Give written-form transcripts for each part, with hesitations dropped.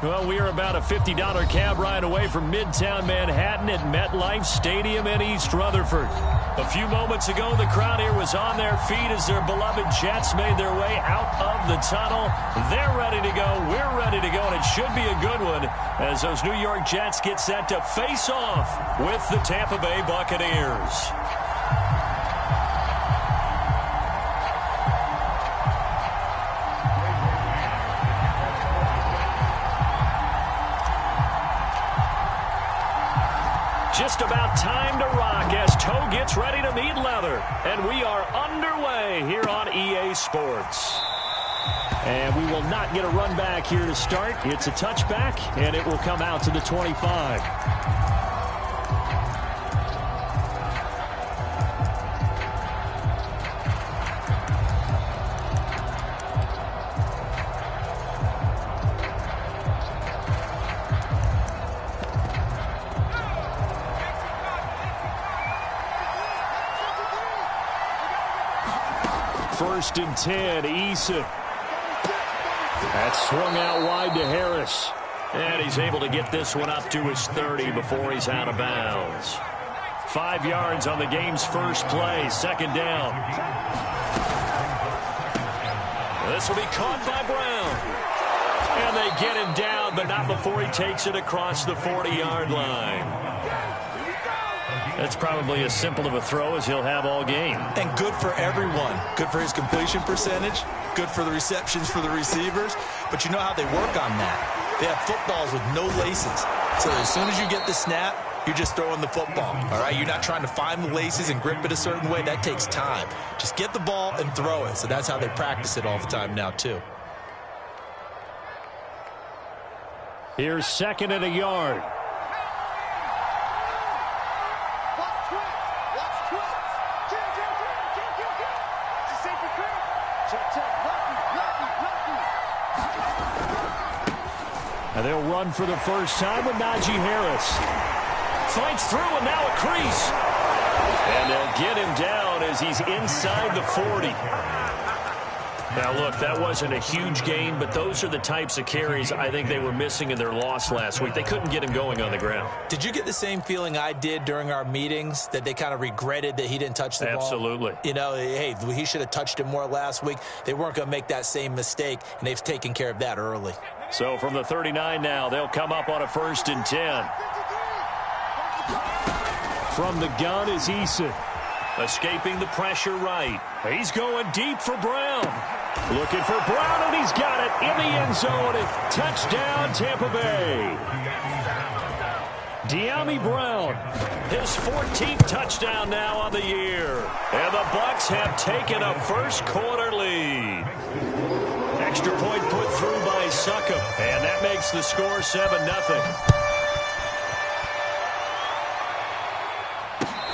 Well, we are about a $50 cab ride away from Midtown Manhattan at MetLife Stadium in East Rutherford. A few moments ago, the crowd here was on their feet as their beloved Jets made their way out of the tunnel. They're ready to go. We're ready to go, and it should be a good one as those New York Jets get set to face off with the Tampa Bay Buccaneers. Just about time to rock as toe gets ready to meet leather. And we are underway here on EA Sports. And we will not get a run back here to start. It's a touchback, and it will come out to the 25. First and 10, Eason. That's swung out wide to Harris. And he's able to get this one up to his 30 before he's out of bounds. 5 yards on the game's first play, second down. This will be caught by Brown. And they get him down, but not before he takes it across the 40-yard line. That's probably as simple of a throw as he'll have all game. And good for everyone. Good for his completion percentage. Good for the receptions for the receivers. But you know how they work on that. They have footballs with no laces. So as soon as you get the snap, you're just throwing the football. All right? You're not trying to find the laces and grip it a certain way. That takes time. Just get the ball and throw it. So that's how they practice it all the time now, too. Here's second and a yard. And they'll run for the first time with Najee Harris. Fights through and now a crease. And they'll get him down as he's inside the 40. Now, look, that wasn't a huge gain, but those are the types of carries I think they were missing in their loss last week. They couldn't get him going on the ground. Did you get the same feeling I did during our meetings, that they kind of regretted that he didn't touch the ball? Absolutely. You know, hey, he should have touched it more last week. They weren't going to make that same mistake, and they've taken care of that early. So from the 39 now, they'll come up on a 1st and 10. From the gun is Eason. Escaping the pressure right. He's going deep for Brown. Looking for Brown, and he's got it in the end zone. Touchdown, Tampa Bay. De'Ami Brown, his 14th touchdown now on the year. And the Bucs have taken a first-quarter lead. Extra point put through by Succop, and that makes the score 7-0.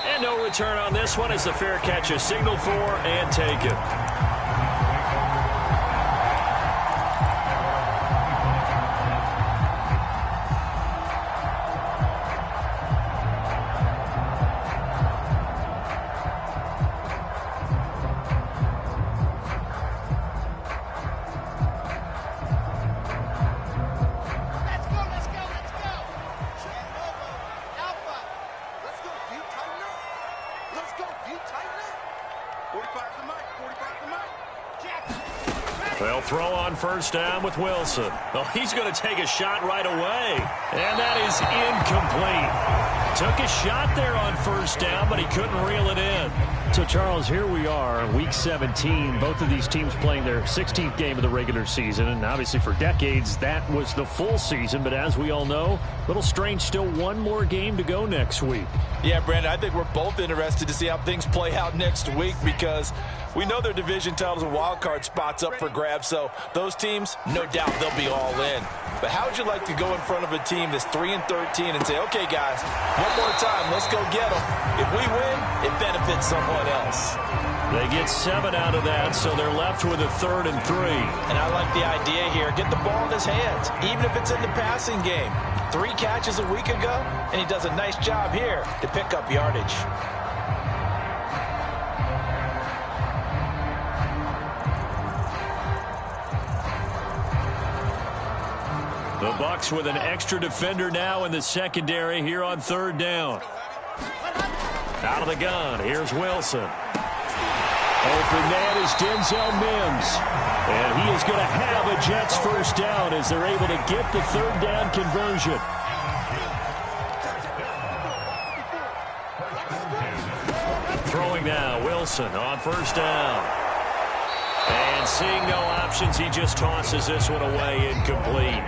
And no return on this one as the fair catch is signaled for and taken. They'll throw on first down with Wilson. Well, he's going to take a shot right away. And that is incomplete. Took a shot there on first down, but he couldn't reel it in. So, Charles, here we are, Week 17. Both of these teams playing their 16th game of the regular season. And obviously for decades, that was the full season. But as we all know, a little strange, still one more game to go next week. Yeah, Brandon, I think we're both interested to see how things play out next week because we know their division titles and wild card spots up for grabs. So those teams, no doubt they'll be all in. But how would you like to go in front of a team that's 3-13 and say, okay, guys, one more time, let's go get them. If we win, it benefits someone else. They get 7 out of that, so they're left with a 3rd and 3. And I like the idea here. Get the ball in his hands, even if it's in the passing game. 3 catches a week ago, and he does a nice job here to pick up yardage. The Bucs with an extra defender now in the secondary here on third down. Out of the gun, here's Wilson. Open man is Denzel Mims. And he is going to have a Jets first down as they're able to get the third down conversion. Throwing now, Wilson on first down. And seeing no options, he just tosses this one away, incomplete.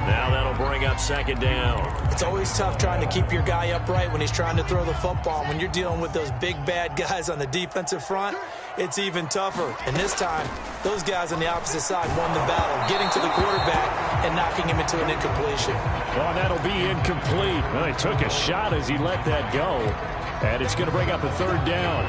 Now that'll bring up second down. It's always tough trying to keep your guy upright when he's trying to throw the football. When you're dealing with those big, bad guys on the defensive front, it's even tougher. And this time, those guys on the opposite side won the battle, getting to the quarterback and knocking him into an incompletion. Well, that'll be incomplete. Well, he took a shot as he let that go. And it's going to bring up a third down.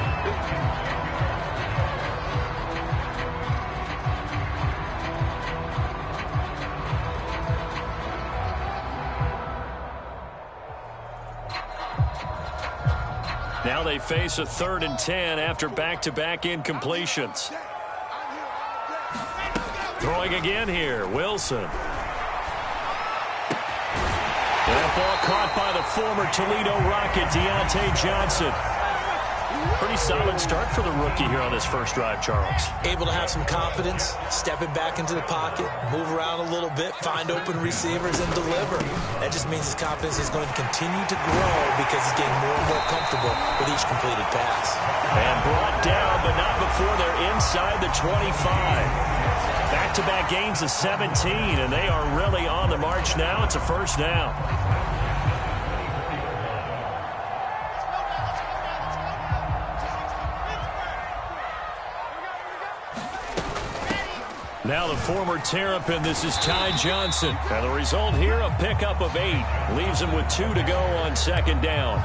Now they face a 3rd and 10 after back-to-back incompletions. Throwing again here, Wilson. That ball caught by the former Toledo Rocket, Deontay Johnson. Pretty solid start for the rookie here on this first drive, Charles. Able to have some confidence, stepping back into the pocket, move around a little bit, find open receivers, and deliver. That just means his confidence is going to continue to grow because he's getting more and more comfortable with each completed pass. And brought down, but not before they're inside the 25. Back-to-back gains of 17, and they are really on the march now. It's a first down. Now the former Terrapin, this is Ty Johnson. And the result here, a pickup of 8. Leaves him with 2 to go on second down.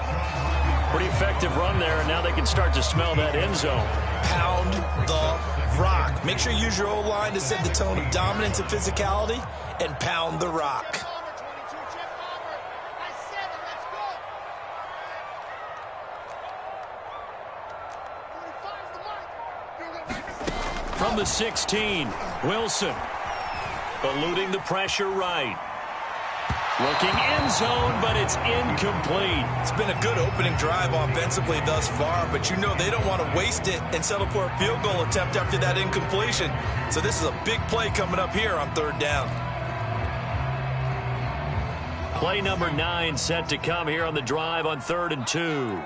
Pretty effective run there, and now they can start to smell that end zone. Pound the rock. Make sure you use your O-line to set the tone of dominance and physicality, and pound the rock. From the 16, Wilson. Eluding the pressure right. Looking end zone, but it's incomplete. It's been a good opening drive offensively thus far, but you know they don't want to waste it and settle for a field goal attempt after that incompletion. So this is a big play coming up here on third down. Play number 9 set to come here on the drive on 3rd and 2.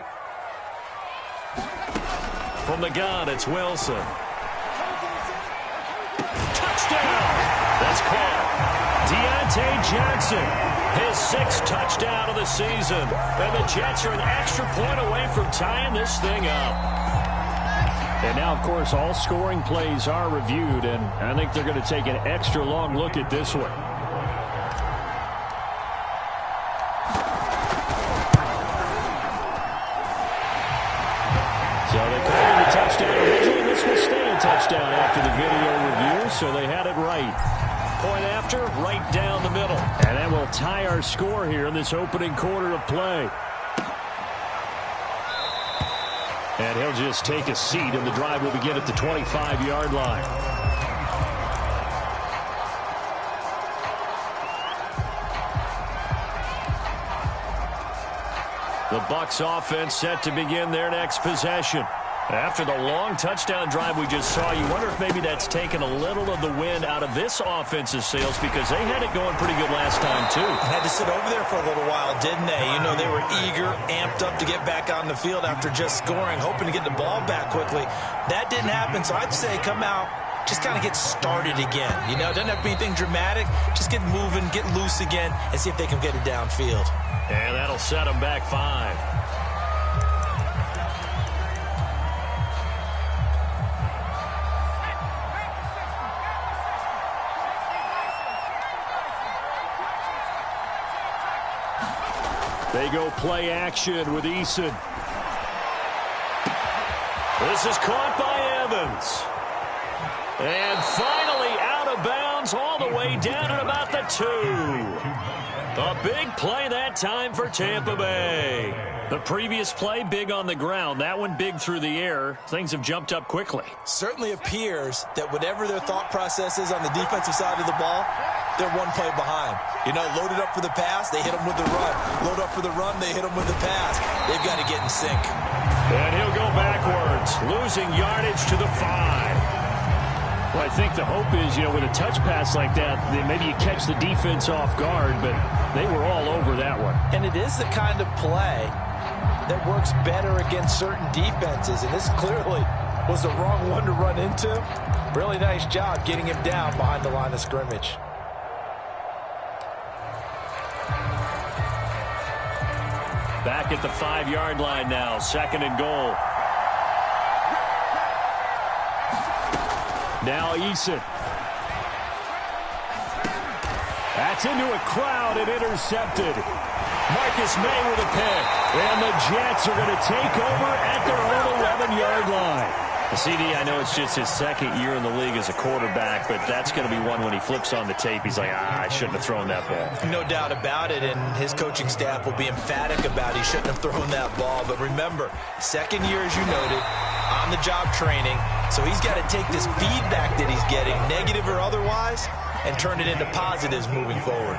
From the gun, it's Wilson. Touchdown! That's caught. Deontay Johnson, his 6th touchdown of the season. And the Jets are an extra point away from tying this thing up. And now, of course, all scoring plays are reviewed, and I think they're going to take an extra long look at this one. So they called it a touchdown originally. This will stay a touchdown after the video review, so they had it right. Point after, right down the middle. And that will tie our score here in this opening quarter of play. And he'll just take a seat, and the drive will begin at the 25-yard line. The Bucs offense set to begin their next possession. After the long touchdown drive we just saw, you wonder if maybe that's taken a little of the wind out of this offense's sails because they had it going pretty good last time, too. Had to sit over there for a little while, didn't they? You know, they were eager, amped up to get back on the field after just scoring, hoping to get the ball back quickly. That didn't happen, so I'd say come out, just kind of get started again. You know, it doesn't have to be anything dramatic. Just get moving, get loose again, and see if they can get it downfield. And that'll set them back 5. They go play action with Eason. This is caught by Evans. And finally out of bounds all the way down at about the 2. A big play that time for Tampa Bay. The previous play, big on the ground. That one big through the air. Things have jumped up quickly. Certainly appears that whatever their thought process is on the defensive side of the ball, they're one play behind. You know, loaded up for the pass, they hit them with the run. Load up for the run, they hit them with the pass. They've got to get in sync. And he'll go backwards, losing yardage to the 5. Well, I think the hope is, you know, with a touch pass like that, maybe you catch the defense off guard, but they were all over that one. And it is the kind of play that works better against certain defenses, and this clearly was the wrong one to run into. Really nice job getting him down behind the line of scrimmage. Back at the 5-yard line now, 2nd and goal. Now Eason. That's into a crowd and intercepted. Marcus May with a pick. And the Jets are going to take over at their own 11-yard line. The CD, I know it's just his 2nd year in the league as a quarterback, but that's going to be one when he flips on the tape. He's like, I shouldn't have thrown that ball. No doubt about it, and his coaching staff will be emphatic about he shouldn't have thrown that ball. But remember, 2nd year, as you noted, on-the-job training. So he's got to take this feedback that he's getting, negative or otherwise, and turn it into positives moving forward.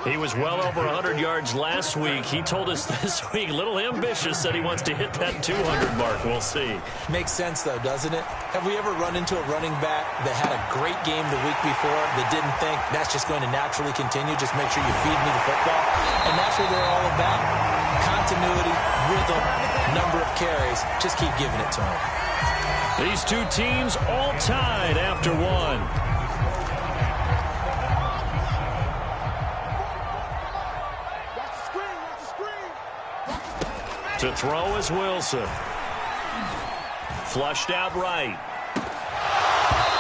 He was well over 100 yards last week. He told us this week, a little ambitious, said he wants to hit that 200 mark. We'll see. Makes sense, though, doesn't it? Have we ever run into a running back that had a great game the week before that didn't think that's just going to naturally continue? Just make sure you feed me the football. And that's what they're all about. Continuity, rhythm, number of carries. Just keep giving it to them. These two teams all tied after one. To throw is Wilson. Flushed out right.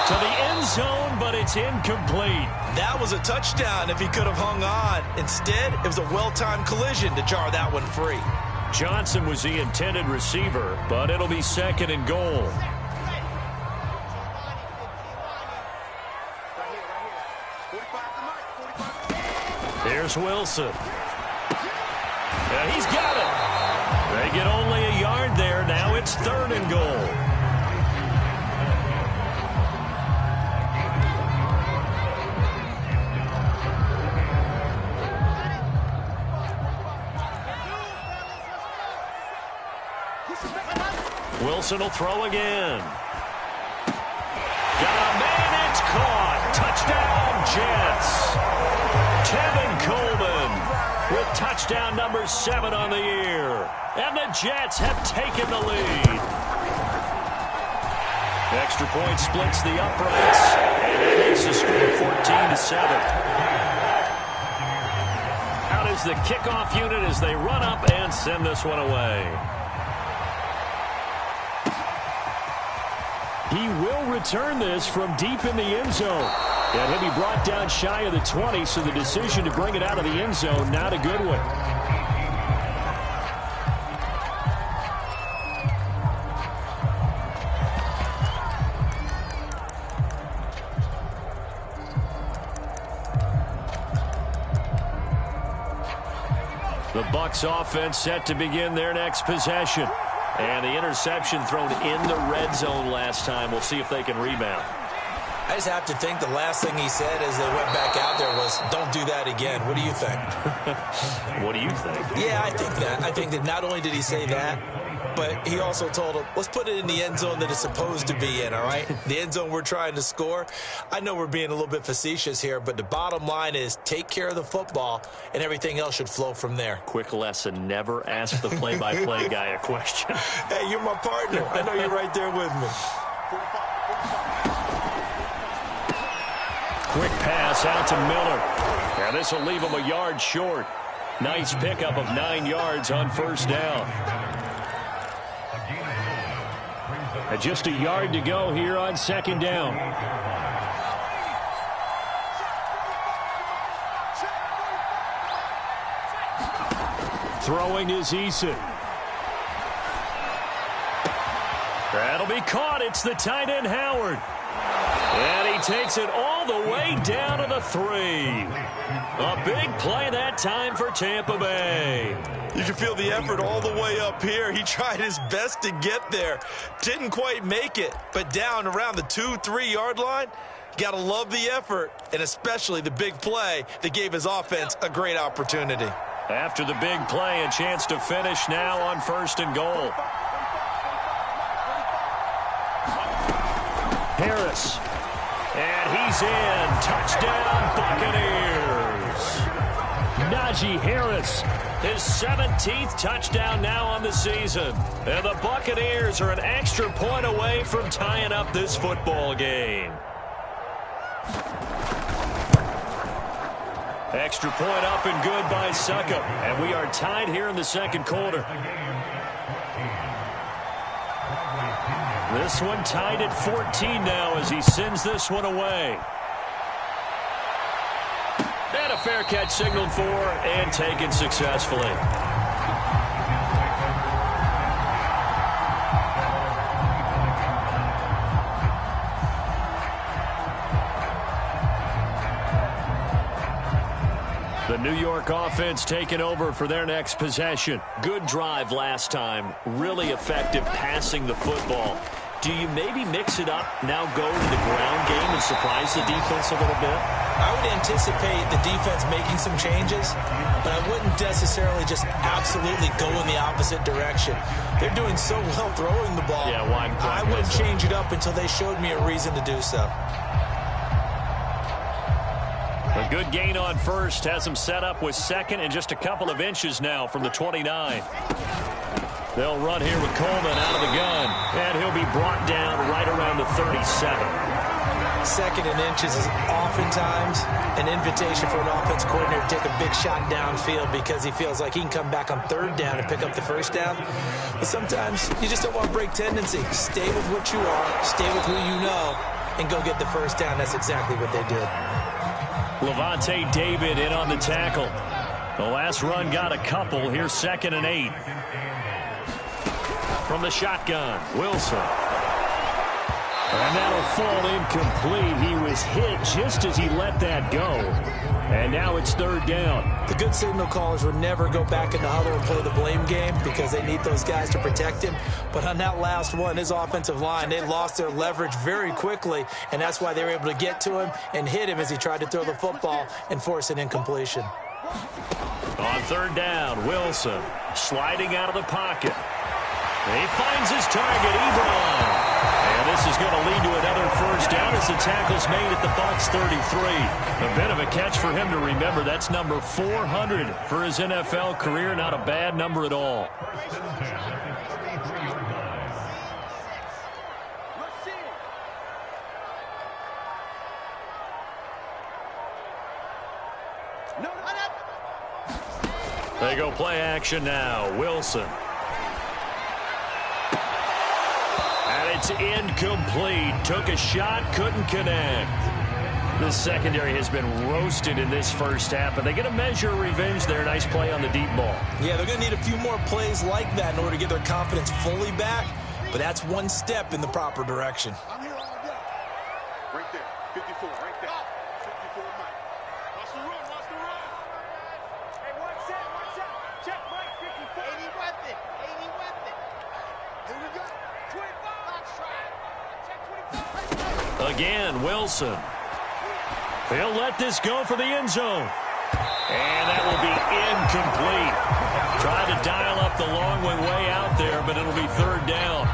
To the end zone, but it's incomplete. That was a touchdown if he could have hung on. Instead, it was a well-timed collision to jar that one free. Johnson was the intended receiver, but it'll be 2nd and goal. Here's Wilson. And he's got it. They get only a yard there. Now it's 3rd and goal. Wilson will throw again. Got a man, it's caught. Touchdown, Jets. Tevin Coleman with touchdown number 7 on the year. And the Jets have taken the lead. Extra point splits the uprights. And that makes the score 14-7. Out is the kickoff unit as they run up and send this one away. He will return this from deep in the end zone. And he'll be brought down shy of the 20, so the decision to bring it out of the end zone, not a good one. The Bucs offense set to begin their next possession. And the interception thrown in the red zone last time. We'll see if they can rebound. I just have to think the last thing he said as they went back out there was, don't do that again. What do you think? What do you think? Yeah, I think that. I think that not only did he say that, but he also told him, let's put it in the end zone that it's supposed to be in, all right? The end zone we're trying to score. I know we're being a little bit facetious here, but the bottom line is take care of the football, and everything else should flow from there. Quick lesson, never ask the play-by-play guy a question. Hey, you're my partner. I know you're right there with me. Quick pass out to Miller. And this will leave him a yard short. Nice pickup of 9 yards on 1st down. And just a yard to go here on 2nd down. Throwing is Eason. That'll be caught. It's the tight end, Howard. And he takes it all the way down to the 3. A big play that time for Tampa Bay. You can feel the effort all the way up here. He tried his best to get there. Didn't quite make it, but down around the 2-3 yard line, got to love the effort, and especially the big play that gave his offense a great opportunity. After the big play, a chance to finish now on 1st and goal. Harris. And he's in. Touchdown, Buccaneers. Najee Harris, his 17th touchdown now on the season. And the Buccaneers are an extra point away from tying up this football game. Extra point up and good by Suckup. And we are tied here in the 2nd quarter. This one tied at 14 now as he sends this one away. And a fair catch signaled for and taken successfully. The New York offense taking over for their next possession. Good drive last time. Really effective passing the football. Do you maybe mix it up, now go to the ground game and surprise the defense a little bit? I would anticipate the defense making some changes, but I wouldn't necessarily just absolutely go in the opposite direction. They're doing so well throwing the ball. Yeah, well, I wouldn't change it up until they showed me a reason to do so. A good gain on 1st has him set up with 2nd and just a couple of inches now from the 29. They'll run here with Coleman out of the gun, and he'll be brought down right around the 37. 2nd and inches is oftentimes an invitation for an offense coordinator to take a big shot downfield because he feels like he can come back on 3rd down and pick up the 1st down. But sometimes you just don't want to break tendency. Stay with what you are, stay with who you know, and go get the 1st down. That's exactly what they did. Levante David in on the tackle. The last run got a couple. Here's 2nd and 8. From the shotgun, Wilson. And that'll fall incomplete. He was hit just as he let that go. And now it's 3rd down. The good signal callers would never go back in the huddle and play the blame game because they need those guys to protect him. But on that last one, his offensive line, they lost their leverage very quickly, and that's why they were able to get to him and hit him as he tried to throw the football and force an incompletion. On 3rd down, Wilson sliding out of the pocket. He finds his target, Ebron. And this is going to lead to another 1st down as the tackle's made at the Bucs 33. A bit of a catch for him to remember. That's number 400 for his NFL career. Not a bad number at all. They go play action now. Wilson. It's incomplete. Took a shot, couldn't connect. The secondary has been roasted in this 1st half, but they get a measure of revenge there. Nice play on the deep ball. Yeah, they're going to need a few more plays like that in order to get their confidence fully back, but that's one step in the proper direction. I'm here all day. Right there. 54, right there. 54, Mike. Watch the run, watch the run. Hey, watch out. Check Mike, 54. 80 weapon. Here we go. 25. Again, Wilson. He'll let this go for the end zone. And that will be incomplete. Tried to dial up the long one way out there, but it'll be 3rd down.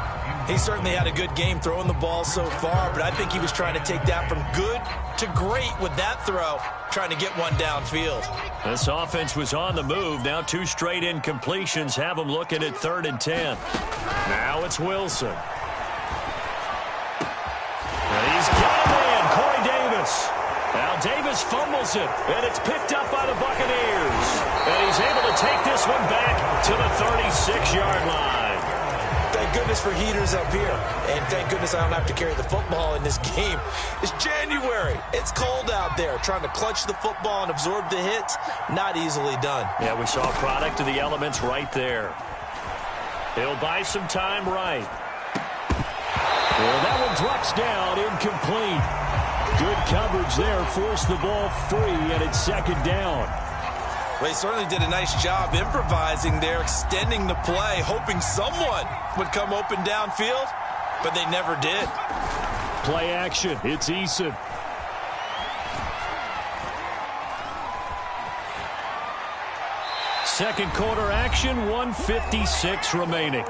He certainly had a good game throwing the ball so far, but I think he was trying to take that from good to great with that throw, trying to get one downfield. This offense was on the move. Now 2 straight incompletions have them looking at 3rd and 10. Now it's Wilson. And he's got a man, Corey Davis. Now Davis fumbles it, and it's picked up by the Buccaneers. And he's able to take this one back to the 36-yard line. Thank goodness for heaters up here. And thank goodness I don't have to carry the football in this game. It's January. It's cold out there. Trying to clutch the football and absorb the hits, not easily done. Yeah, we saw a product of the elements right there. He'll buy some time right. Well, that one drops down, incomplete. Good coverage there. Forced the ball free, and it's second down. They certainly did a nice job improvising there, extending the play, hoping someone would come open downfield, but they never did. Play action. It's Eason. Second quarter action, 1:56 remaining.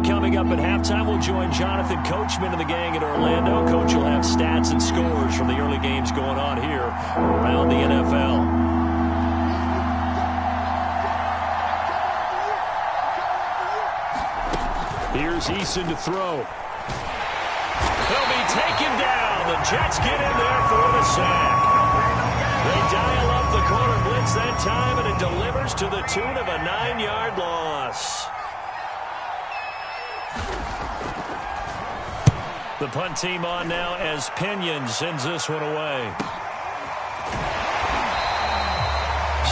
Coming up at halftime, we'll join Jonathan Coachman and the gang in Orlando. Coach will have stats and scores from the early games going on here around the NFL. Here's Eason to throw. He'll be taken down. The Jets get in there for the sack. They dial up the corner blitz that time, and it delivers to the tune of a 9-yard loss. The punt team on now as Pinion sends this one away.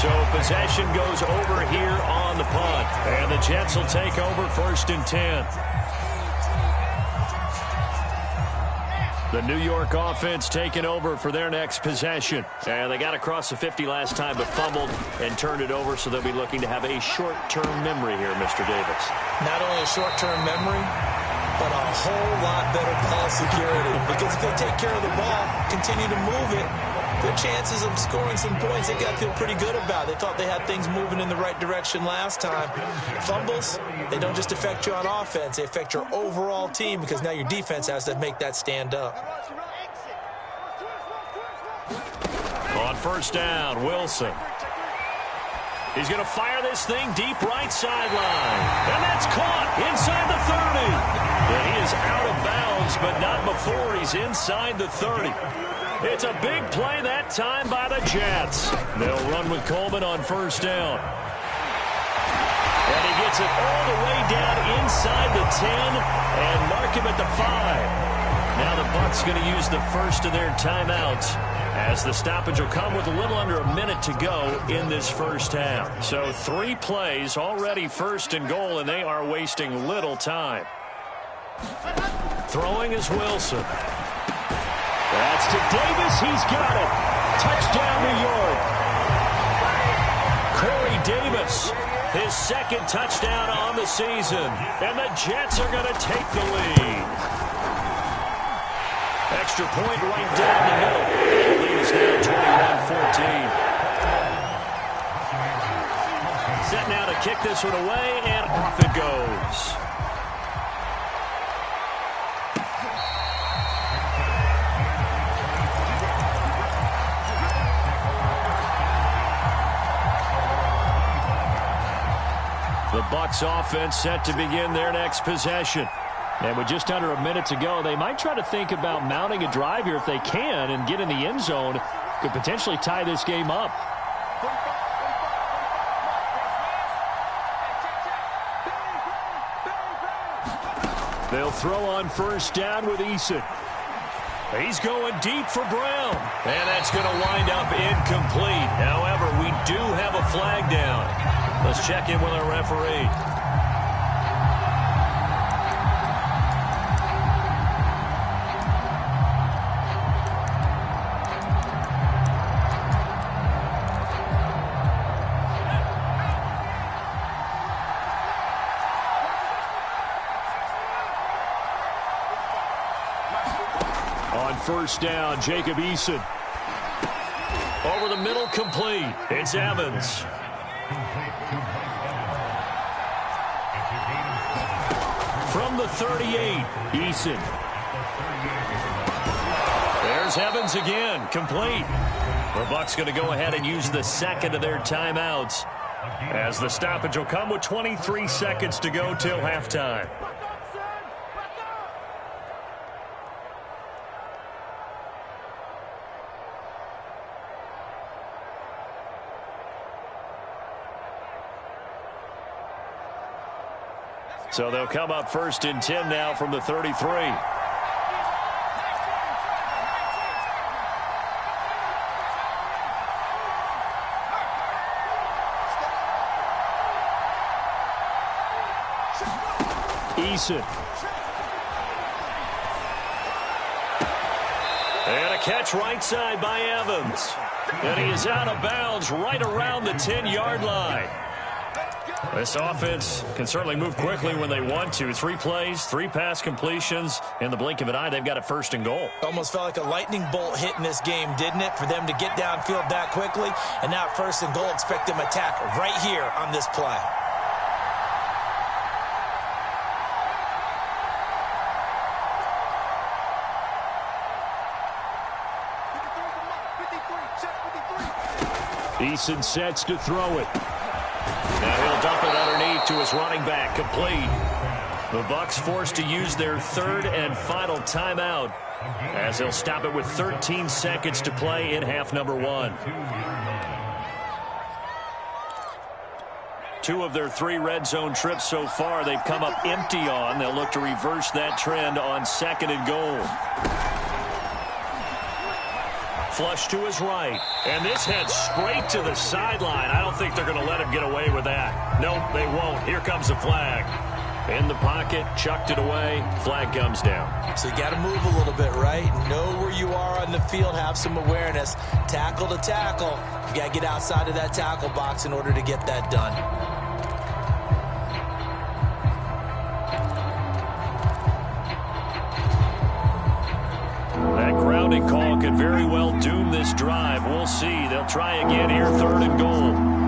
So possession goes over here on the punt. And the Jets will take over 1st and 10. The New York offense taking over for their next possession. And they got across the 50 last time but fumbled and turned it over, so they'll be looking to have a short-term memory here, Mr. Davis. Not only a short-term memory, but a whole lot better ball security. Because if they take care of the ball, continue to move it, their chances of scoring some points, they got to feel pretty good about. They thought they had things moving in the right direction last time. Fumbles, they don't just affect you on offense, they affect your overall team because now your defense has to make that stand up. On 1st down, Wilson. He's going to fire this thing deep right sideline. And that's caught inside the 30. And he is out of bounds, but not before he's inside the 30. It's a big play that time by the Jets. They'll run with Coleman on 1st down. And he gets it all the way down inside the 10 and mark him at the 5. Now the Bucs going to use the first of their timeouts, as the stoppage will come with a little under a minute to go in this first half. So 3 plays, already 1st and goal, and they are wasting little time. Throwing is Wilson. That's to Davis. He's got it. Touchdown, New York. Corey Davis, his 2nd touchdown on the season. And the Jets are going to take the lead. Extra point right down the middle. The lead is now 21-14. Set now to kick this one away, and off it goes. The Bucs offense set to begin their next possession. And with just under a minute to go, they might try to think about mounting a drive here if they can and get in the end zone. Could potentially tie this game up. They'll throw on 1st down with Eason. He's going deep for Brown. And that's going to wind up incomplete. However, we do have a flag down. Let's check in with our referee. On 1st down, Jacob Eason. Over the middle, complete. It's Evans. From the 38, Eason. There's Evans again, complete. The Bucs going to go ahead and use the 2nd of their timeouts, as the stoppage will come with 23 seconds to go till halftime. So they'll come up 1st and 10 now from the 33. Eason. And a catch right side by Evans. And he is out of bounds right around the 10-yard line. This offense can certainly move quickly when they want to. 3 plays, 3 pass completions. In the blink of an eye, they've got a 1st and goal. Almost felt like a lightning bolt hit in this game, didn't it? For them to get downfield that quickly. And now 1st and goal, expect them to attack right here on this play. Eason sets to throw it. Now he'll dump it underneath to his running back, complete. The Bucs forced to use their 3rd and final timeout as they'll stop it with 13 seconds to play in half number 1. 2 of their 3 red zone trips so far they've come up empty on. They'll look to reverse that trend on 2nd and goal. Flush to his right. And this heads straight to the sideline. I don't think they're going to let him get away with that. Nope, they won't. Here comes the flag. In the pocket, chucked it away. Flag comes down. So you got to move a little bit, right? Know where you are on the field. Have some awareness. Tackle to tackle. You got to get outside of that tackle box in order to get that done. That grounding call could very well doom this drive. We'll see. They'll try again here, 3rd and goal.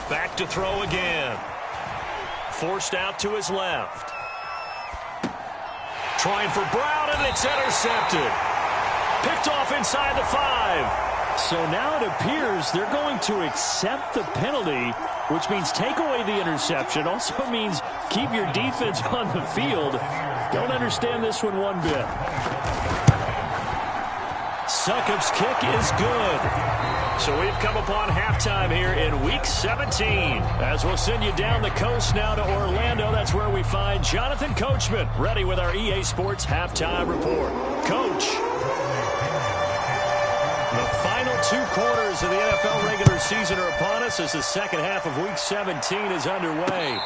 Back to throw again. Forced out to his left. Trying for Brown, and it's intercepted. Picked off inside the 5. So now it appears they're going to accept the penalty, which means take away the interception. Also means keep your defense on the field. Don't understand this one bit. Succop's kick is good. So we've come upon halftime here in Week 17. As we'll send you down the coast now to Orlando. That's where we find Jonathan Coachman ready with our EA Sports Halftime Report. Coach, the final 2 quarters of the NFL regular season are upon us as the second half of Week 17 is underway.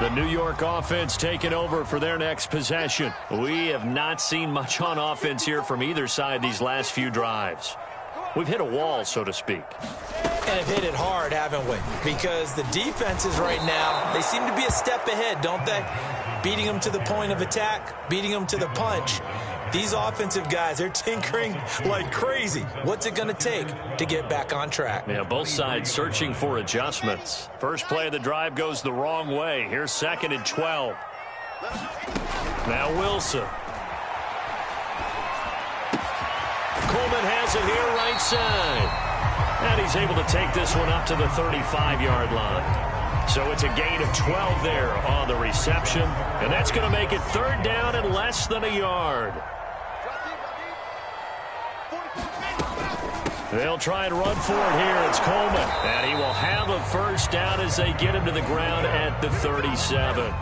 The New York offense taking over for their next possession. We have not seen much on offense here from either side these last few drives. We've hit a wall, so to speak. And have hit it hard, haven't we? Because the defenses right now, they seem to be a step ahead, don't they? Beating them to the point of attack, beating them to the punch. These offensive guys, they're tinkering like crazy. What's it going to take to get back on track? Yeah, both sides searching for adjustments. First play of the drive goes the wrong way. Here's 2nd and 12. Now Wilson. Coleman has it here right side. And he's able to take this one up to the 35-yard line. So it's a gain of 12 there on the reception. And that's going to make it 3rd down and less than a yard. They'll try and run for it here. It's Coleman. And he will have a 1st down as they get him to the ground at the 37.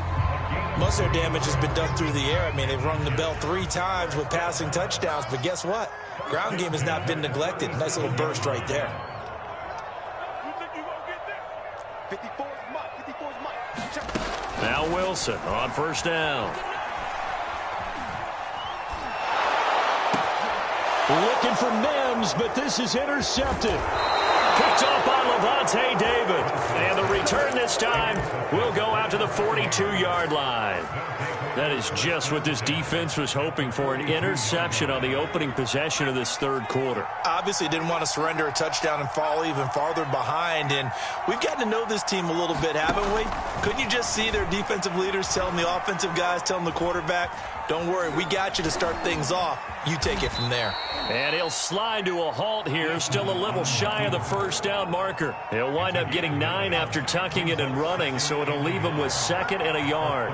Most of their damage has been done through the air. I mean, they've rung the bell 3 times with passing touchdowns. But guess what? Ground game has not been neglected. Nice little burst right there. Now Wilson on 1st down. Looking for Mims, but this is intercepted. Picked off by Levante David. And the return this time will go out to the the 42-yard line. That is just what this defense was hoping for, an interception on the opening possession of this third quarter. Obviously didn't want to surrender a touchdown and fall even farther behind, and we've gotten to know this team a little bit, haven't we? Couldn't you just see their defensive leaders telling the offensive guys, telling the quarterback, don't worry, we got you to start things off. You take it from there. And he'll slide to a halt here, still a little shy of the first down marker. He'll wind up getting 9 after tucking it and running, so it'll leave him with 2nd and a yard.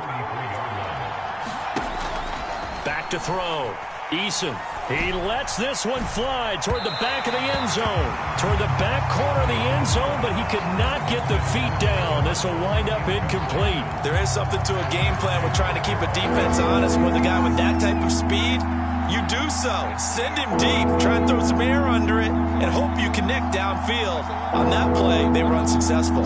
Back to throw. Eason. He lets this one fly toward the back of the end zone. Toward the back corner of the end zone, but he could not get the feet down. This will wind up incomplete. There is something to a game plan with trying to keep a defense honest. With a guy with that type of speed, you do so. Send him deep. Try and throw some air under it and hope you connect downfield. On that play, they were unsuccessful.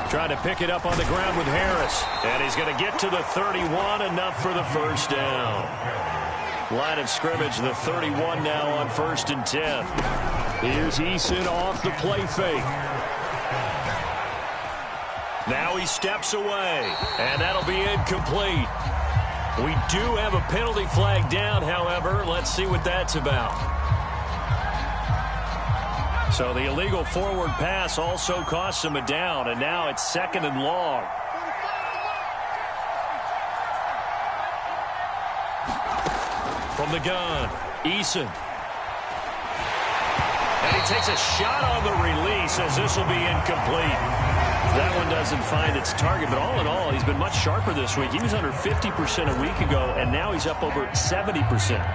Trying to pick it up on the ground with Harris. And he's going to get to the 31, enough for the first down. Line of scrimmage, the 31 now on 1st and 10. Here's Eason off the play fake. Now he steps away, and that'll be incomplete. We do have a penalty flag down, however. Let's see what that's about. So the illegal forward pass also costs him a down, and now it's 2nd and long. From the gun, Eason. And he takes a shot on the release as this will be incomplete. That one doesn't find its target, but all in all, he's been much sharper this week. He was under 50% a week ago, and now he's up over 70%.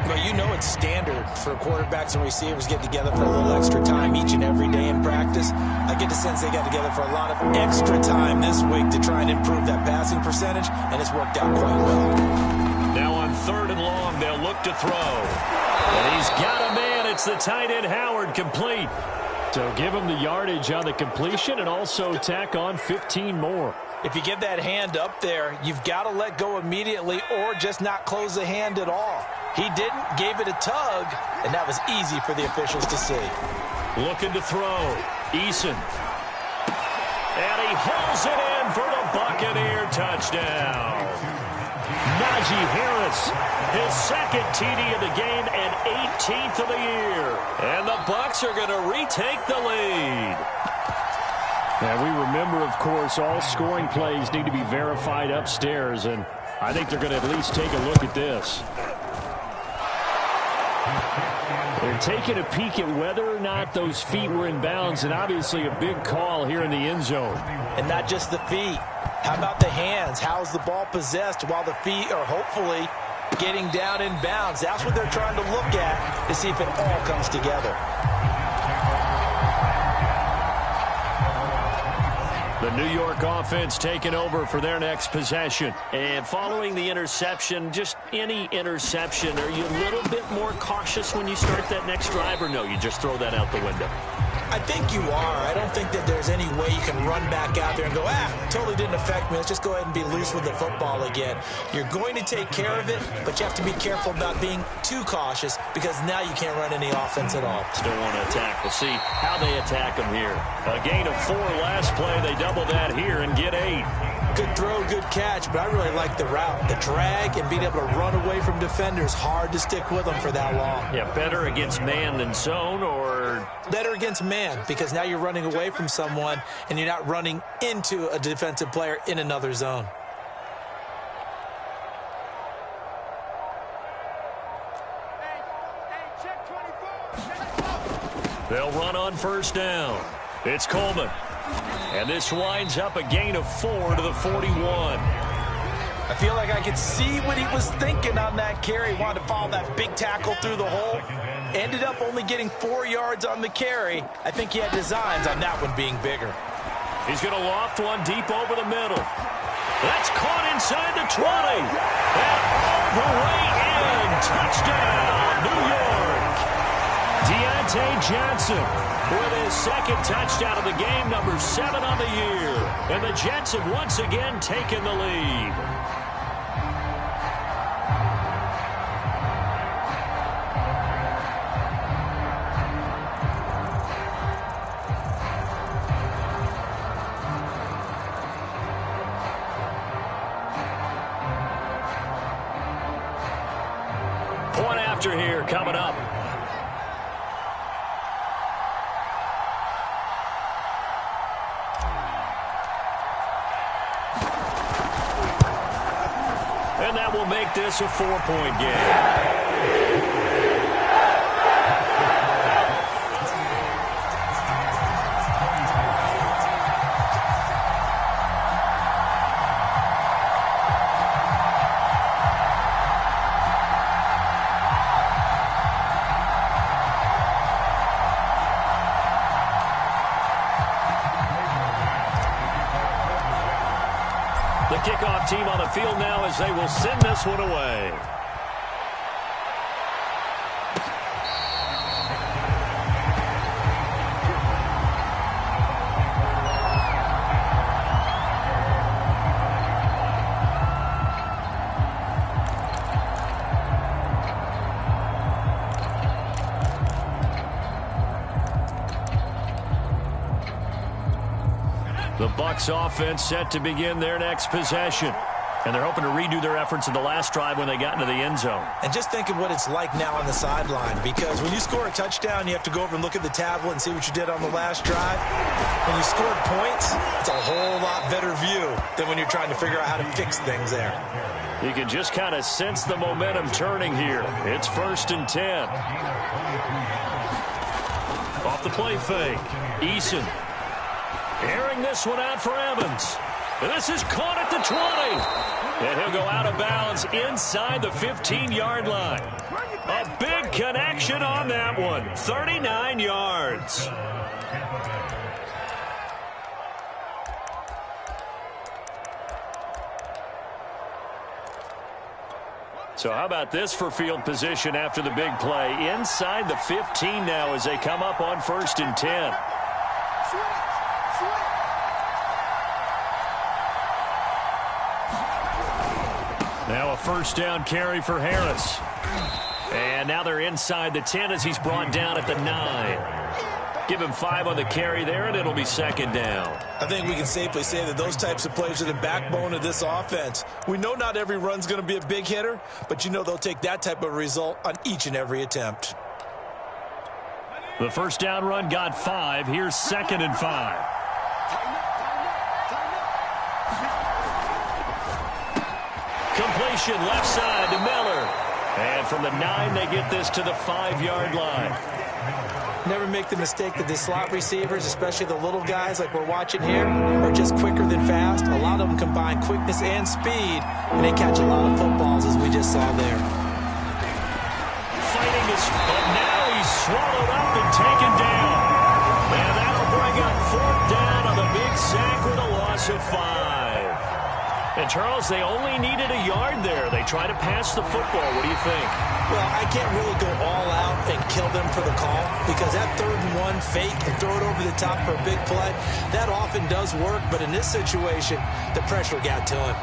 Well, you know it's standard for quarterbacks and receivers get together for a little extra time each and every day in practice. I get the sense they got together for a lot of extra time this week to try and improve that passing percentage, and it's worked out quite well. Now on 3rd and long, they'll look to throw. And he's got a man. It's the tight end, Howard, complete. So give him the yardage on the completion and also tack on 15 more. If you give that hand up there, you've got to let go immediately or just not close the hand at all. He didn't, gave it a tug, and that was easy for the officials to see. Looking to throw. Eason. And he hauls it in for the Buccaneer touchdown. Najee Harris, his 2nd TD of the game and 18th of the year. And the Bucs are going to retake the lead. And we remember, of course, all scoring plays need to be verified upstairs, and I think they're going to at least take a look at this. They're taking a peek at whether or not those feet were in bounds, and obviously a big call here in the end zone. And not just the feet. How about the hands? How's the ball possessed while the feet are hopefully getting down in bounds? That's what they're trying to look at to see if it all comes together. The New York offense taking over for their next possession. And following the interception, just any interception, are you a little bit more cautious when you start that next drive, or no, you just throw that out the window? I think you are. I don't think that there's any way you can run back out there and go, totally didn't affect me. Let's just go ahead and be loose with the football again. You're going to take care of it, but you have to be careful about being too cautious because now you can't run any offense at all. Still want to attack. We'll see how they attack them here. A gain of 4 last play. They double that here and get 8. Good throw, good catch, but I really like the route. The drag and being able to run away from defenders, hard to stick with them for that long. Yeah, better against man than zone, or? Better against man, because now you're running away from someone and you're not running into a defensive player in another zone. They'll run on 1st down. It's Coleman. And this winds up a gain of 4 to the 41. I feel like I could see what he was thinking on that carry. He wanted to follow that big tackle through the hole. Ended up only getting 4 yards on the carry. I think he had designs on that one being bigger. He's going to loft one deep over the middle. That's caught inside the 20. And all the way in. Touchdown, New York. Deontay Johnson with his 2nd touchdown of the game, number 7 on the year. And the Jets have once again taken the lead. after here coming up. And that will make this a 4-point game. The kickoff team on the field now as they will send this one away. The Bucs offense set to begin their next possession. And they're hoping to redo their efforts in the last drive when they got into the end zone. And just think of what it's like now on the sideline, because when you score a touchdown, you have to go over and look at the tablet and see what you did on the last drive. When you scored points, it's a whole lot better view than when you're trying to figure out how to fix things there. You can just kind of sense the momentum turning here. It's 1st and 10. Off the play fake. Eason airing this one out for Evans. And this is caught at the 20. And he'll go out of bounds inside the 15-yard line. A big connection on that one. 39 yards. So how about this for field position after the big play? Inside the 15 now as they come up on 1st and 10. Now a 1st down carry for Harris. And now they're inside the 10 as he's brought down at the 9. Give him 5 on the carry there, and it'll be 2nd down. I think we can safely say that those types of plays are the backbone of this offense. We know not every run's going to be a big hitter, but you know they'll take that type of result on each and every attempt. The 1st down run got 5. Here's 2nd and 5. Completion left side to Miller. And from the 9, they get this to the 5-yard line. Never make the mistake that the slot receivers, especially the little guys like we're watching here, are just quicker than fast. A lot of them combine quickness and speed, and they catch a lot of footballs, as we just saw there. Fighting his, and now he's swallowed up and taken down. And that'll bring up 4th down on the big sack with a loss of 5. And, Charles, they only needed a yard there. They try to pass the football. What do you think? Well, I can't really go all out and kill them for the call, because that 3rd and 1 fake and throw it over the top for a big play, that often does work. But in this situation, the pressure got to him.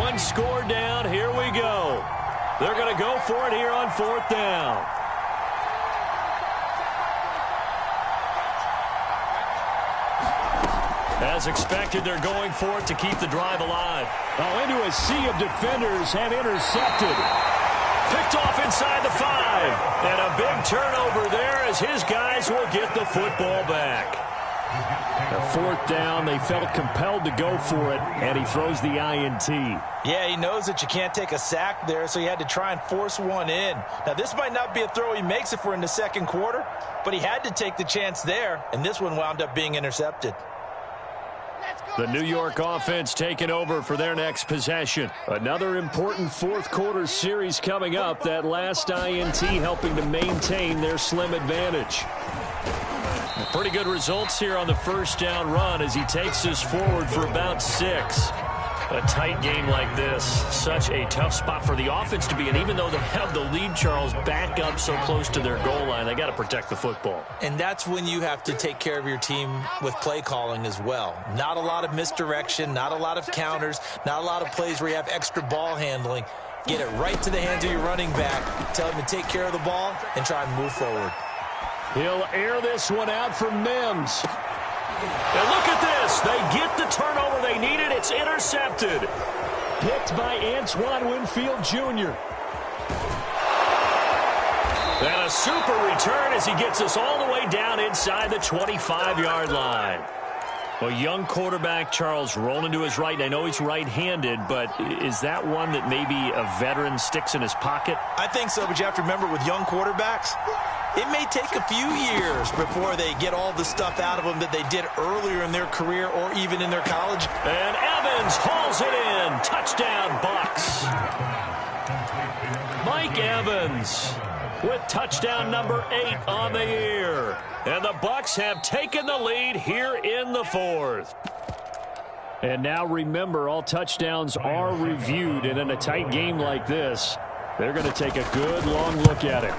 One score down. Here we go. They're going to go for it here on 4th down. As expected, they're going for it to keep the drive alive. Oh, into a sea of defenders and intercepted. Picked off inside the 5. And a big turnover there as his guys will get the football back. A 4th down, they felt compelled to go for it, and he throws the INT. Yeah, he knows that you can't take a sack there, so he had to try and force one in. Now, this might not be a throw he makes if we're in the 2nd quarter, but he had to take the chance there, and this one wound up being intercepted. The New York offense taking over for their next possession. Another important 4th quarter series coming up. That last INT helping to maintain their slim advantage. Pretty good results here on the 1st down run as he takes us forward for about 6. A tight game like this, such a tough spot for the offense to be in. Even though they have the lead, Charles, back up so close to their goal line, they got to protect the football. And that's when you have to take care of your team with play calling as well. Not a lot of misdirection, not a lot of counters, not a lot of plays where you have extra ball handling. Get it right to the hands of your running back. Tell him to take care of the ball and try and move forward. He'll air this one out for Mims. And look at this. They get the turnover they needed. It's intercepted. Picked by Antoine Winfield Jr. And a super return as he gets us all the way down inside the 25-yard line. Well, young quarterback Charles rolling to his right. I know he's right-handed, but is that one that maybe a veteran sticks in his pocket? I think so, but you have to remember with young quarterbacks, it may take a few years before they get all the stuff out of them that they did earlier in their career or even in their college. And Evans hauls it in. Touchdown, Bucs. Mike Evans with touchdown number 8 on the year. And the Bucs have taken the lead here in the 4th. And now remember, all touchdowns are reviewed. And in a tight game like this, they're going to take a good long look at it.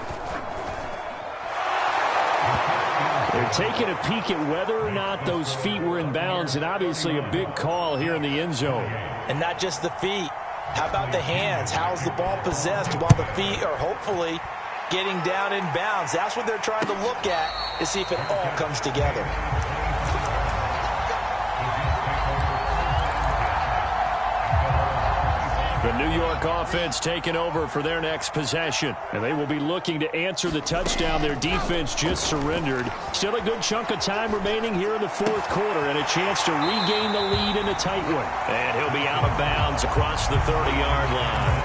They're taking a peek at whether or not those feet were in bounds, and obviously a big call here in the end zone. And not just the feet. How about the hands? How's the ball possessed while the feet are hopefully getting down in bounds? That's what they're trying to look at to see if it all comes together. The New York offense taking over for their next possession. And they will be looking to answer the touchdown their defense just surrendered. Still a good chunk of time remaining here in the 4th quarter and a chance to regain the lead in a tight one. And he'll be out of bounds across the 30-yard line.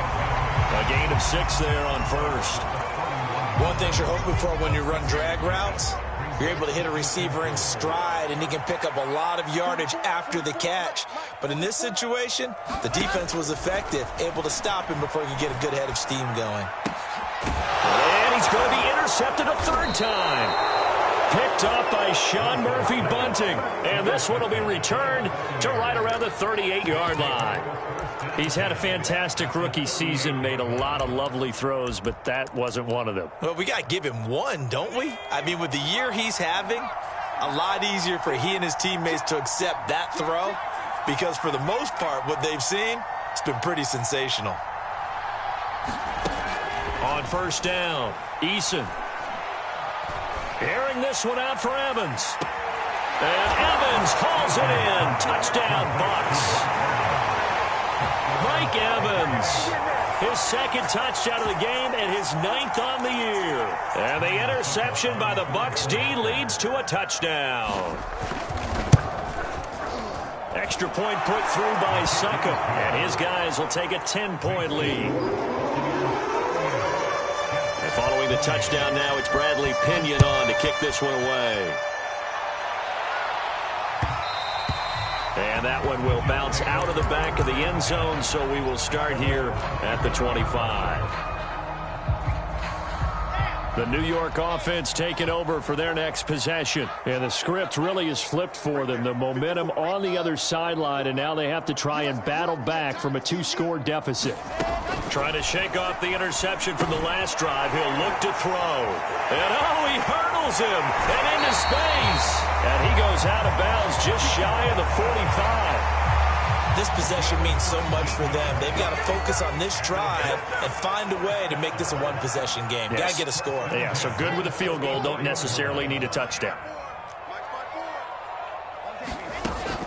A gain of 6 there on first. One thing you're hoping for when you run drag routes, you're able to hit a receiver in stride, and he can pick up a lot of yardage after the catch. But in this situation, the defense was effective, able to stop him before he could get a good head of steam going. And he's going to be intercepted a 3rd time. Picked up by Sean Murphy Bunting. And this one will be returned to right around the 38-yard line. He's had a fantastic rookie season, made a lot of lovely throws, but that wasn't one of them. Well, we got to give him one, don't we? I mean, with the year he's having, a lot easier for he and his teammates to accept that throw because for the most part, what they've seen, it's been pretty sensational. On first down, Eason. Airing this one out for Evans. And Evans hauls it in. Touchdown, Bucs. Mike Evans, his 2nd touchdown of the game and his 9th on the year. And the interception by the Bucs D leads to a touchdown. Extra point put through by Suckup, and his guys will take a 10-point lead. And following the touchdown now, it's Bradley Pinion on to kick this one away. And that one will bounce out of the back of the end zone, so we will start here at the 25. The New York offense taking over for their next possession. And the script really is flipped for them. The momentum on the other sideline, and now they have to try and battle back from a 2-score deficit. Trying to shake off the interception from the last drive. He'll look to throw. And he hurdles him and into space. And he goes out of bounds just shy of the 45. This possession means so much for them. They've got to focus on this drive and find a way to make this a one-possession game. Yes. Got to get a score. Yeah, so good with a field goal. Don't necessarily need a touchdown.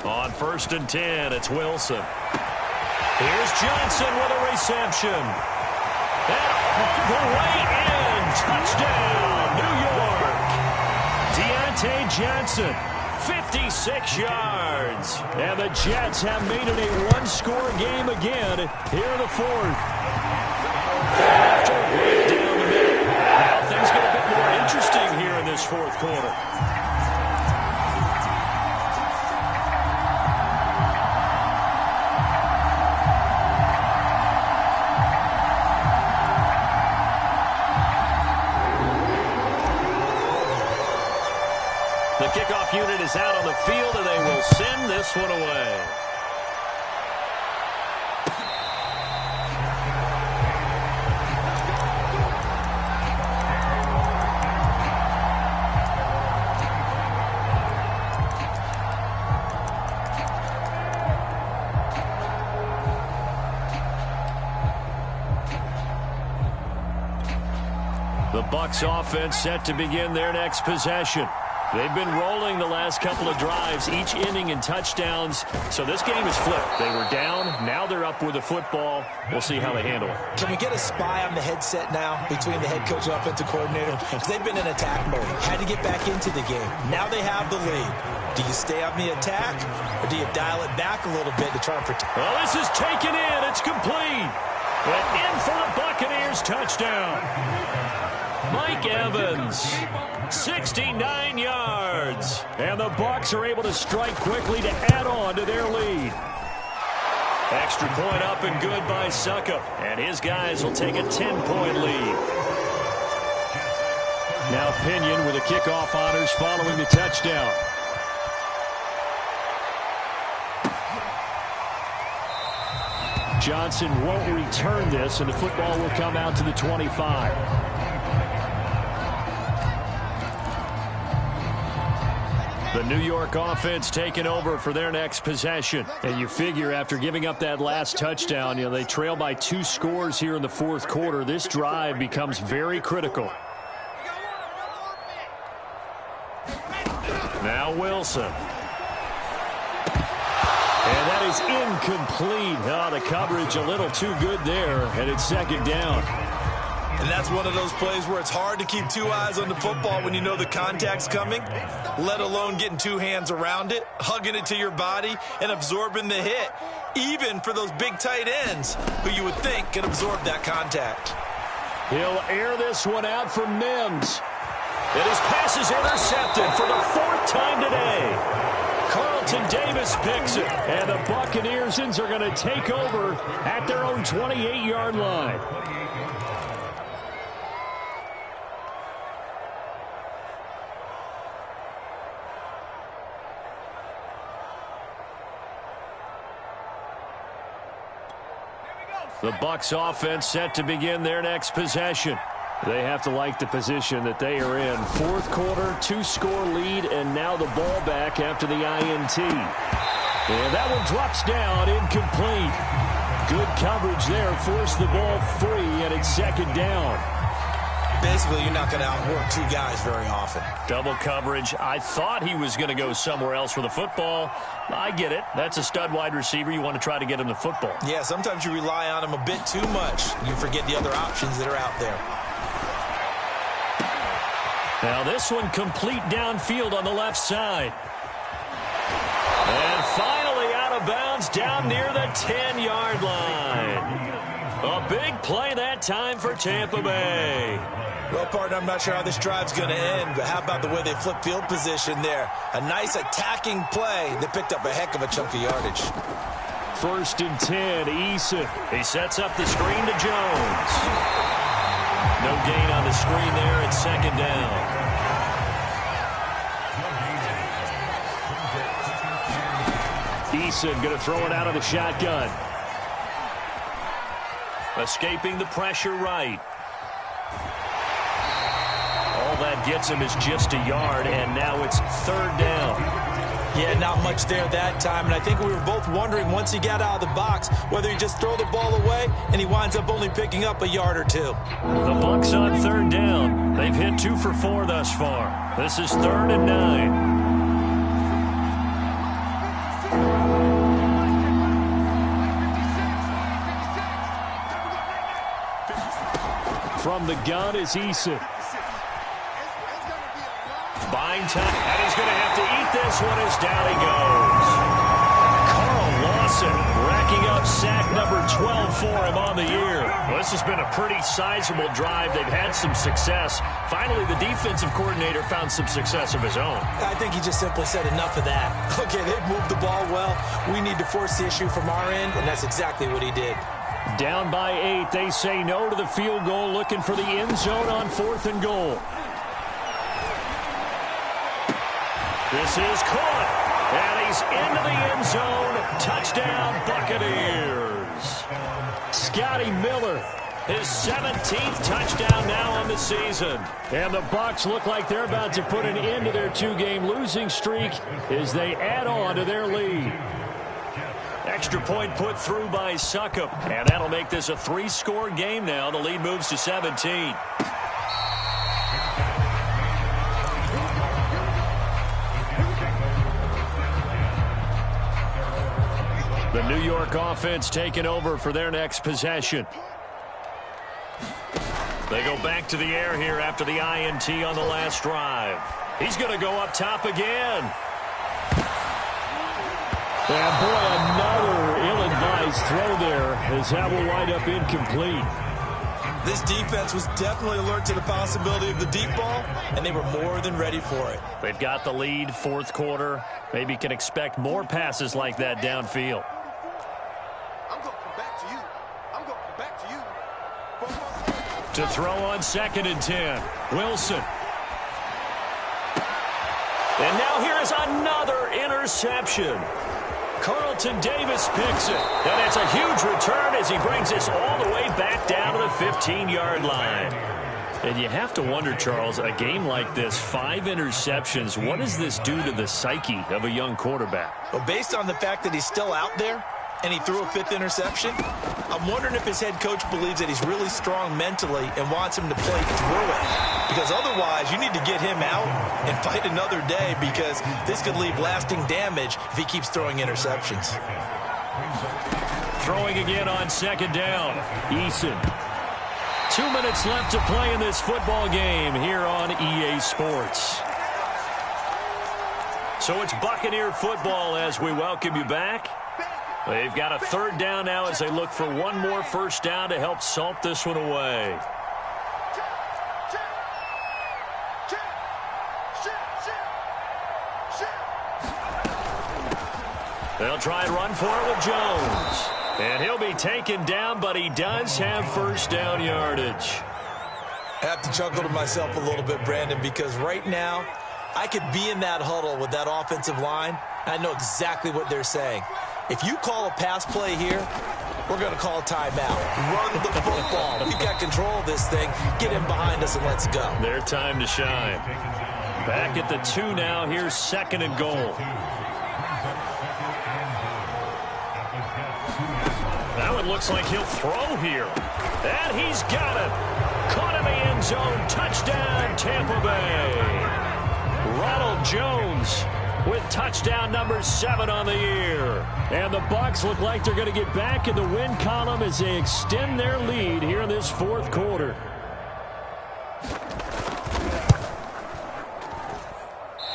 On 1st and 10, it's Wilson. Here's Johnson with a reception. And all the way in. Touchdown, New York. Deontay Johnson, 56 yards. And the Jets have made it a 1-score game again here in the 4th. After right down the middle. Now things get a bit more interesting here in this 4th quarter. The kickoff unit is out on the field, and they will send this one away. The Bucs offense set to begin their next possession. They've been rolling the last couple of drives, each inning in touchdowns. So this game is flipped. They were down. Now they're up with the football. We'll see how they handle it. Can we get a spy on the headset now between the head coach and offensive coordinator? Because they've been in attack mode. Had to get back into the game. Now they have the lead. Do you stay on the attack, or do you dial it back a little bit to try and protect? Well, this is taken in. It's complete. And in for the Buccaneers touchdown. Mike Evans, 69 yards. And the Bucs are able to strike quickly to add on to their lead. Extra point up and good by Suckup. And his guys will take a 10-point lead. Now Pinion with the kickoff honors following the touchdown. Johnson won't return this, and the football will come out to the 25. The New York offense taking over for their next possession. And you figure after giving up that last touchdown, they trail by 2 scores here in the fourth quarter. This drive becomes very critical. Now Wilson. And that is incomplete. Oh, the coverage a little too good there, and it's second down. And that's one of those plays where it's hard to keep 2 eyes on the football when you know the contact's coming, let alone getting 2 hands around it, hugging it to your body, and absorbing the hit, even for those big tight ends who you would think can absorb that contact. He'll air this one out for Mims. And his pass is intercepted for the 4th time today. Carlton Davis picks it, and the Buccaneers are going to take over at their own 28-yard line. The Bucs offense set to begin their next possession. They have to like the position that they are in. Fourth quarter, 2-score lead, and now the ball back after the INT. And that one drops down, incomplete. Good coverage there, forced the ball free, and it's second down. Basically, you're not going to outwork 2 guys very often. Double coverage. I thought he was going to go somewhere else for the football. I get it. That's a stud wide receiver. You want to try to get him the football. Yeah, sometimes you rely on him a bit too much. You forget the other options that are out there. Now this one complete downfield on the left side. And finally out of bounds down near the 10-yard line. A big play that time for Tampa Bay. Well, partner, I'm not sure how this drive's going to end, but how about the way they flip field position there? A nice attacking play that picked up a heck of a chunk of yardage. 1st and 10, Eason. He sets up the screen to Jones. No gain on the screen there. It's second down. Eason going to throw it out of the shotgun. Escaping the pressure right. All that gets him is just a yard, and now it's 3rd down. Yeah, not much there that time, and I think we were both wondering once he got out of the box whether he just throw the ball away and he winds up only picking up a yard or 2. The Bucs on 3rd down. They've hit 2 for 4 thus far. This is 3rd and 9. From the gun is Eason. Buying time, and he's going to have to eat this one as down he goes. Carl Lawson racking up sack number 12 for him on the year. Well, this has been a pretty sizable drive. They've had some success. Finally, the defensive coordinator found some success of his own. I think he just simply said enough of that. Okay, they've moved the ball well. We need to force the issue from our end, and that's exactly what he did. Down by 8, they say no to the field goal, looking for the end zone on 4th and goal. This is caught, and he's into the end zone. Touchdown, Buccaneers. Scotty Miller, his 17th touchdown now on the season. And the Bucs look like they're about to put an end to their 2-game losing streak as they add on to their lead. Extra point put through by Suckup, and that'll make this a 3-score game now. The lead moves to 17. The New York offense taking over for their next possession. They go back to the air here after the INT on the last drive. He's going to go up top again. And boy, another ill-advised throw there as that will wind up incomplete. This defense was definitely alert to the possibility of the deep ball, and they were more than ready for it. They've got the lead, fourth quarter. Maybe can expect more passes like that downfield. I'm going to come back to you. I'm going to come back to you. To throw on 2nd and 10. Wilson. And now here is another interception. Carlton Davis picks it. And it's a huge return as he brings this all the way back down to the 15-yard line. And you have to wonder, Charles, a game like this, 5 interceptions, what does this do to the psyche of a young quarterback? Well, based on the fact that he's still out there and he threw a 5th interception, I'm wondering if his head coach believes that he's really strong mentally and wants him to play through it. Because otherwise, you need to get him out and fight another day, because this could leave lasting damage if he keeps throwing interceptions. Throwing again on 2nd down. Eason. 2 minutes left to play in this football game here on EA Sports. So it's Buccaneer football as we welcome you back. They've got a 3rd down now as they look for one more first down to help salt this one away. They'll try and run for it with Jones. And he'll be taken down, but he does have first down yardage. I have to chuckle to myself a little bit, Brandon, because right now I could be in that huddle with that offensive line. I know exactly what they're saying. If you call a pass play here, we're going to call a timeout. Run the football. We've got control of this thing. Get him behind us and let's go. Their time to shine. Back at the 2 now. Here's 2nd and goal. Now it looks like he'll throw here. And he's got it. Caught in the end zone. Touchdown, Tampa Bay. Ronald Jones with touchdown number 7 on the year. And the Bucs look like they're going to get back in the win column as they extend their lead here in this 4th quarter.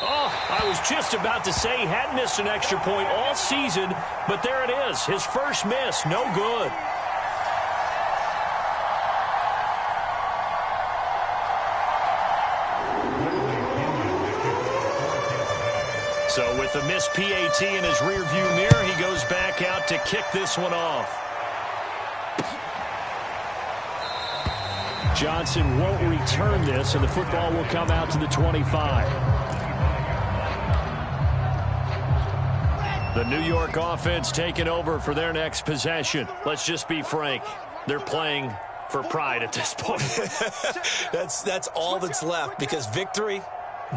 Oh, I was just about to say he hadn't missed an extra point all season, but there it is. His first miss, no good. So with the missed PAT in his rearview mirror, he goes back out to kick this one off. Johnson won't return this, and the football will come out to the 25. The New York offense taking over for their next possession. Let's just be frank. They're playing for pride at this point. That's all that's left, because victory,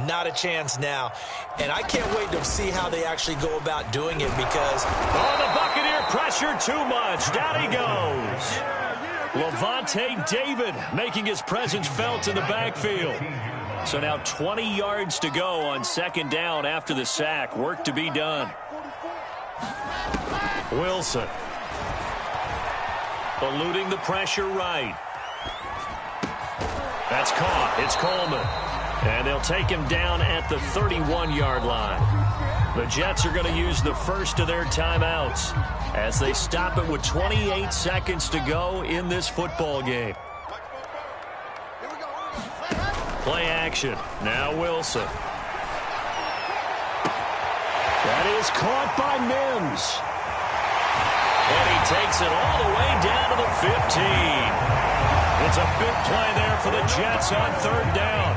not a chance now. And I can't wait to see how they actually go about doing it, because... Oh, the Buccaneer pressure too much. Down he goes. Levante David making his presence felt in the backfield. So now 20 yards to go on 2nd down after the sack. Work to be done. Wilson. Eluding the pressure right. That's caught. It's Coleman. And they'll take him down at the 31-yard line. The Jets are going to use the first of their timeouts as they stop it with 28 seconds to go in this football game. Play action. Now Wilson. That is caught by Mims. And he takes it all the way down to the 15. It's a big play there for the Jets on 3rd down.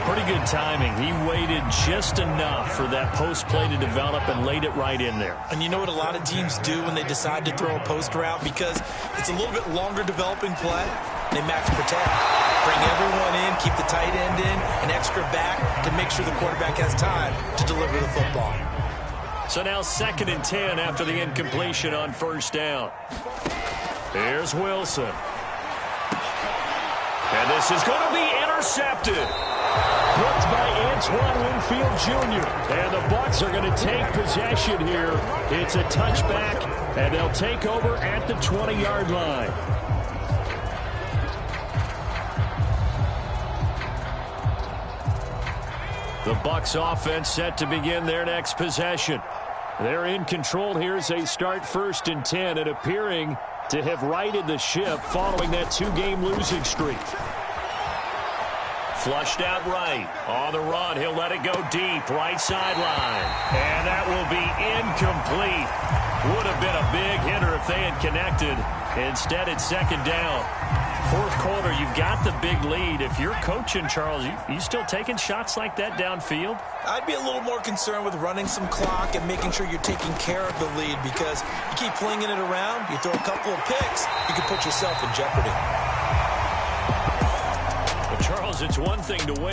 Pretty good timing. He waited just enough for that post play to develop and laid it right in there. And you know what a lot of teams do when they decide to throw a post route? Because it's a little bit longer developing play. They max protect. Bring everyone in, keep the tight end in, an extra back to make sure the quarterback has time to deliver the football. So now 2nd and 10 after the incompletion on 1st down. Here's Wilson. And this is going to be intercepted. Blocked by Antoine Winfield Jr. And the Bucs are going to take possession here. It's a touchback, and they'll take over at the 20-yard line. The Bucs offense set to begin their next possession. They're in control here as they start 1st and 10 and appearing to have righted the ship following that 2-game losing streak. Flushed out right. On the run, he'll let it go deep. Right sideline. And that will be incomplete. Would have been a big hitter if they had connected. Instead, it's 2nd down. 4th quarter, you've got the big lead. If you're coaching, Charles, you still taking shots like that downfield? I'd be a little more concerned with running some clock and making sure you're taking care of the lead, because you keep flinging it around, you throw a couple of picks, you could put yourself in jeopardy. But Charles, it's one thing to win.